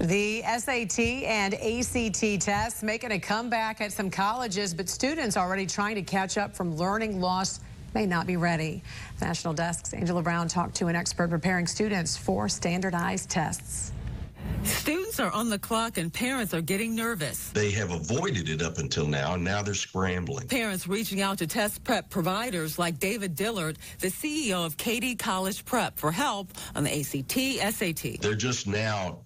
The SAT and ACT tests making a comeback at some colleges, but students already trying to catch up from learning loss may not be ready. National Desk's Angela Brown talked to an expert preparing students for standardized tests. Students are on the clock and parents are getting nervous. They have avoided it up until now, and now they're scrambling. Parents reaching out to test prep providers like David Dillard, the CEO of Katy College Prep, for help on the ACT, SAT. They're just now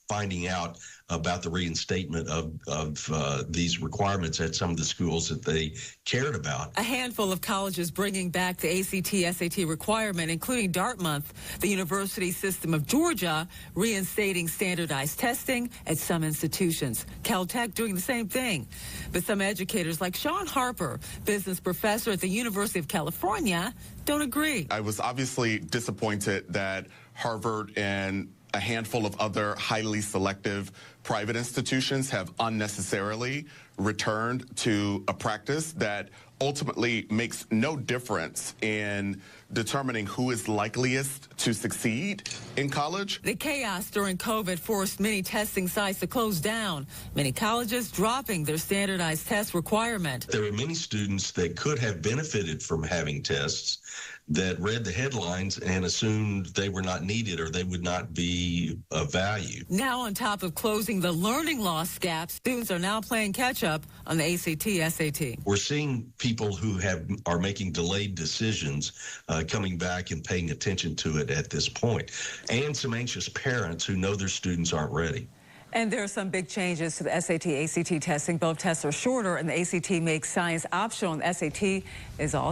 finding out about the reinstatement of these requirements at some of the schools that they cared about. A handful of colleges bringing back the ACT, SAT requirement, including Dartmouth, the University System of Georgia, reinstating standardized testing at some institutions. Caltech doing the same thing. But some educators like Sean Harper, business professor at the University of California, don't agree. I was obviously disappointed that Harvard and a handful of other highly selective private institutions have unnecessarily returned to a practice that ultimately makes no difference in determining who is likeliest to succeed in college. The chaos during COVID forced many testing sites to close down, many colleges dropping their standardized test requirement. There are many students that could have benefited from having tests that read the headlines and assumed they were not needed or they would not be of value. Now, on top of closing the learning loss gap, students are now playing catch-up on the ACT, SAT. We're seeing people who are making delayed decisions coming back and paying attention to it at this point, and some anxious parents who know their students aren't ready. And there are some big changes to the SAT, ACT testing. Both tests are shorter, and the ACT makes science optional, and the SAT is all